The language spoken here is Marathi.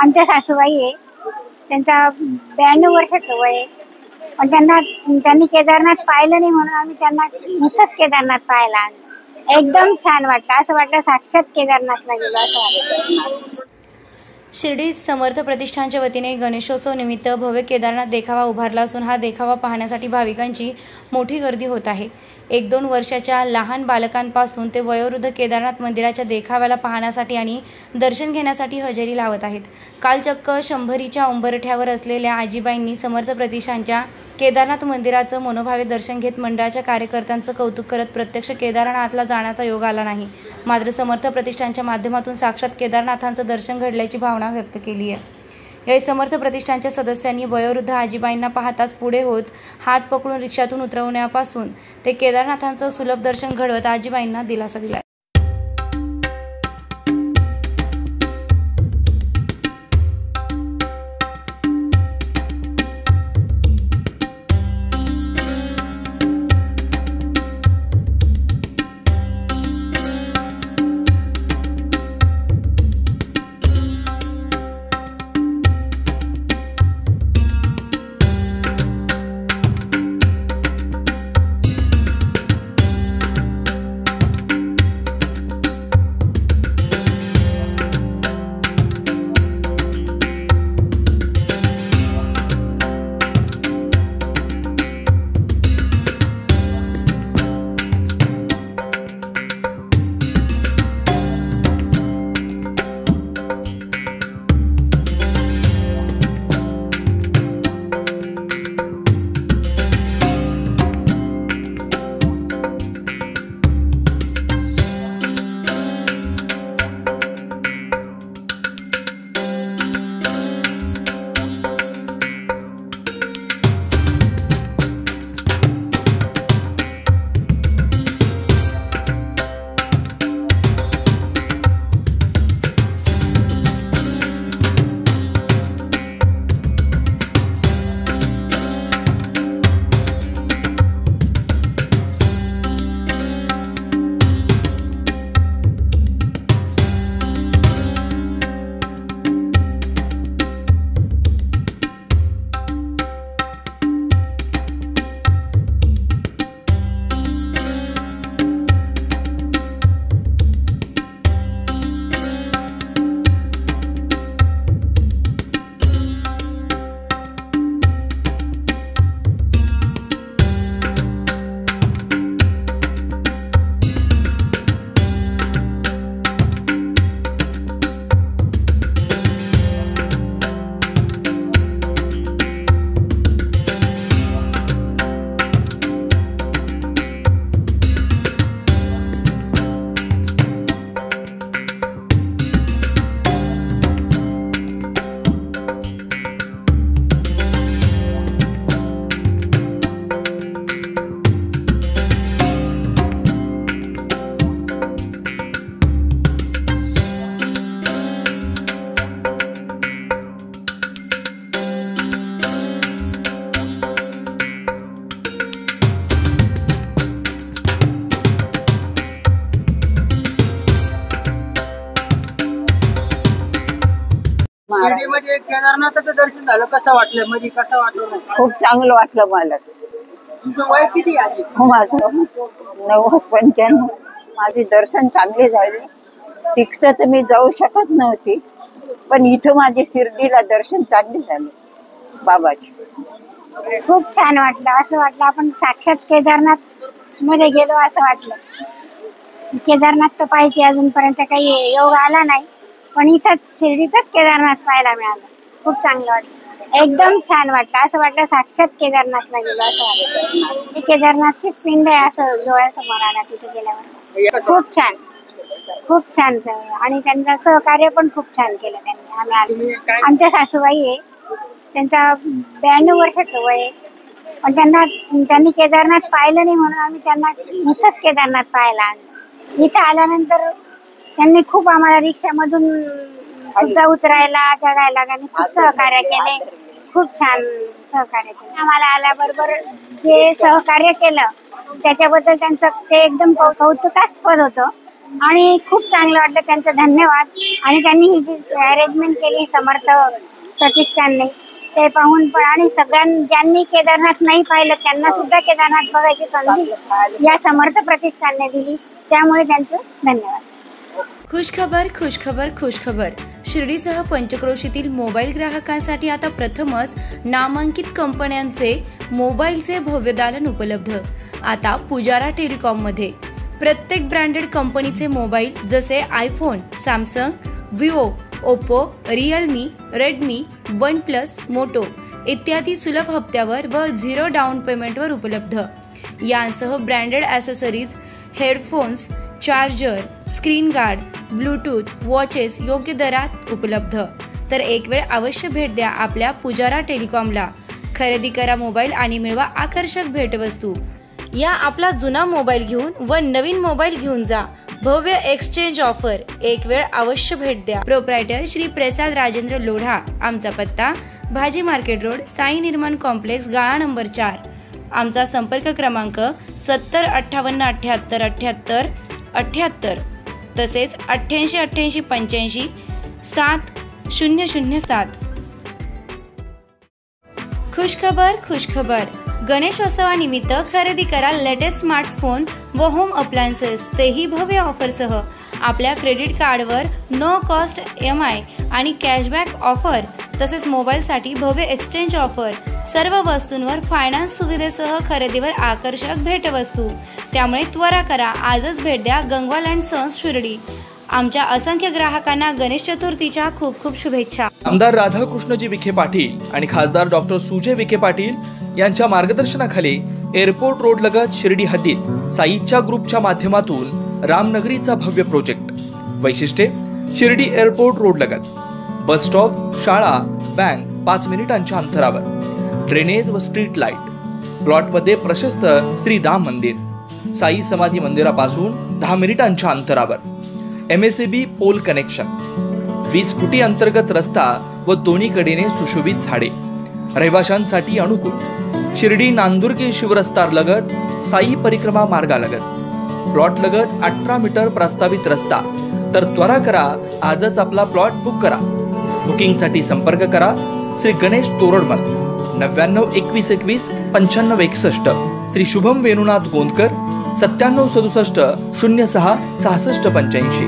आमच्या सासूबाई आहे, त्यांचा 92 वर्षाचं वय आहे. पण त्यांनी केदारनाथ पाहिलं नाही म्हणून आम्ही त्यांना इथंच केदारनाथ पाहायला आणलं. एकदम छान वाटलं, असं वाटलं साक्षात केदारनाथला गेलो असं वाटलं. शिर्डी समर्थ प्रतिष्ठानच्या वतीने गणेशोत्सव निमित्त भव्य केदारनाथ देखावा उभारला असून हा देखावा पाहण्यासाठी भाविकांची मोठी गर्दी होत आहे. 1-2 वर्षाच्या लहान बालकांपासून ते वयोवृद्ध केदारनाथ मंदिराच्या देखाव्याला पाहण्यासाठी आणि दर्शन घेण्यासाठी हजेरी लावत आहेत. काल चक्क 100च्या उंबरठ्यावर असलेल्या आजीबाईंनी समर्थ प्रतिष्ठानच्या केदारनाथ मंदिराचं मनोभावे दर्शन घेत मंडळाच्या कार्यकर्त्यांचं कौतुक करत प्रत्यक्ष केदारनाथला जाण्याचा योग आला नाही, मात्र समर्थ प्रतिष्ठानच्या माध्यमातून साक्षात केदारनाथांचं दर्शन घडल्याची भावना व्यक्त केली आहे. यावेळी समर्थ प्रतिष्ठानच्या सदस्यांनी वयोवृद्ध आजीबाईंना पाहताच पुढे होत हात पकडून रिक्षातून उतरवण्यापासून ते केदारनाथांचं सुलभ दर्शन घडवत आजीबाईंना दिलासा दिला. शिर्डीमध्ये केदारनाथाचं दर्शन झालं, कसं वाटलं? मध्ये कसं वाटलं? खूप चांगलं वाटलं मला. तुमचं वय किती आहे? माझं 90-95. माझे दर्शन चांगले झाले. तिकडं तर मी जाऊ शकत नव्हती, पण इथं माझे शिर्डीला दर्शन चांगले झाले बाबाचे. खूप छान वाटलं, असं वाटलं आपण साक्षात केदारनाथ मध्ये गेलो असं वाटलं. केदारनाथ तर पाहिजे, अजूनपर्यंत काही योग आला नाही, पण इथंच शिर्डीतच केदारनाथ पाहायला मिळालं. खूप चांगलं वाटलं, एकदम छान वाटलं, असं वाटलं साक्षात केदारनाथला गेलो असं वाटलं. केदारनाथचीच पिंड आहे असं डोळ्यासमोर आला तिथे गेल्यावर. खूप छान, खूप छान. आणि त्यांचं सहकार्य पण खूप छान केलं त्यांनी. आमच्या सासूबाई आहे, त्यांचा 92 वर्षाचं वय आहे, पण त्यांनी केदारनाथ पाहिलं नाही म्हणून आम्ही त्यांना इथंच केदारनाथ पाहायला आणलं. इथं आल्यानंतर त्यांनी खूप आम्हाला रिक्षामधून सुद्धा उतरायला चढायला त्यांनी खूप सहकार्य केले. खूप छान सहकार्य केलं. आम्हाला आल्याबरोबर जे सहकार्य केलं त्याच्याबद्दल त्यांचं ते एकदम कौतुकास्पद होतं. आणि खूप चांगलं वाटलं, त्यांचं धन्यवाद. आणि त्यांनी ही जी अरेंजमेंट केली समर्थ प्रतिष्ठानने ते पाहून पण, आणि ज्यांनी केदारनाथ नाही पाहिलं त्यांना सुद्धा केदारनाथ बघायची संधी या समर्थ प्रतिष्ठानने दिली, त्यामुळे त्यांचं धन्यवाद. खुशखबर खुशखबर खुशखबर. शिर्डीसह पंचक्रोशीतील मोबाईल ग्राहकांसाठी आता प्रथमच नामांकित कंपन्यांचे मोबाईलचे भव्य दालन उपलब्ध. आता पुजारा टेलिकॉममध्ये प्रत्येक ब्रँडेड कंपनीचे मोबाईल जसे iPhone, Samsung, Vivo, Oppo, Realme, Redmi, OnePlus, Moto इत्यादी सुलभ हप्त्यावर व 0 डाऊन पेमेंटवर उपलब्ध. यांसह branded accessories, headphones, charger, screen guard, Bluetooth, watches योग्य दरात उपलब्ध. तर एक वेळ अवश्य भेट द्या आपल्या पुजारा टेलिकॉमला. खरेदी करा मोबाईल आणि मिळवा आकर्षक भेटवस्तू. या आपला जुना मोबाईल घेऊन व नवीन मोबाईल घेऊन जा. भव्य एक्सचेंज ऑफर. एक वेळ अवश्य भेट द्या. प्रोप्रायटर श्री प्रसाद राजेंद्र लोढा. आमचा पत्ता भाजी मार्केट रोड, साई निर्माण कॉम्प्लेक्स, गाळा नंबर 4. आमचा संपर्क क्रमांक 70 58 78 78 78 तसेच 88 88 85 7007. खुशखबर खुशखबर. गणेशोत्सवानिमित्त खरेदी करा लेटेस्ट स्मार्टफोन व होम अप्लायन्सेस, तेही भव्य ऑफरसह. आपल्या क्रेडिट कार्डवर नो कॉस्ट EMI आणि कॅशबॅक ऑफर. तसेच मोबाईलसाठी भव्य एक्सचेंज ऑफर. सर्व वस्तूंवर फायनान्स सुविधेसह खरेदीवर आकर्षक भेटवस्तू. त्यामुळे त्वरा करा, आजच भेट द्या गंगवाल अँड सन्स शिर्डी. आमच्या असंख्य ग्राहकांना गणेश चतुर्थीच्या खूप खूप शुभेच्छा. आमदार राधाकृष्णजी विखे पाटील आणि खासदार डॉक्टर सुजय विखे पाटील यांच्या मार्गदर्शनाखाली एअरपोर्ट रोड लगत शिर्डी हद्दीत साईच्या ग्रुपच्या माध्यमातून रामनगरीचा भव्य प्रोजेक्ट. वैशिष्ट्ये: शिर्डी एअरपोर्ट रोड लगत बस स्टॉप, शाळा, बँक 5 मिनिटांच्या अंतरावर, ड्रेनेज व स्ट्रीट लाईट. प्लॉटमध्ये प्रशस्त श्री राम मंदिर, साई समाधी मंदिरापासून 10 मिनिटांच्या अंतरावर, MSAB पोल कनेक्शन, 20 फुटी अंतर्गत रस्ता व दोन्ही कडेने सुशोभित झाडे. रहिवाशांसाठी अनुकूल. शिर्डी नांदुर्गे शिवरस्ता लगत, साई परिक्रमा मार्गालगत. प्लॉट लगत 18 मीटर प्रस्तावित रस्ता. तर त्वरा करा, आजच आपला प्लॉट बुक करा. बुकिंगसाठी संपर्क करा श्री गणेश तोरडमल 99 21 21 95 61, श्री शुभम वेणुनाथ गोंदकर 97 67 06 66 85.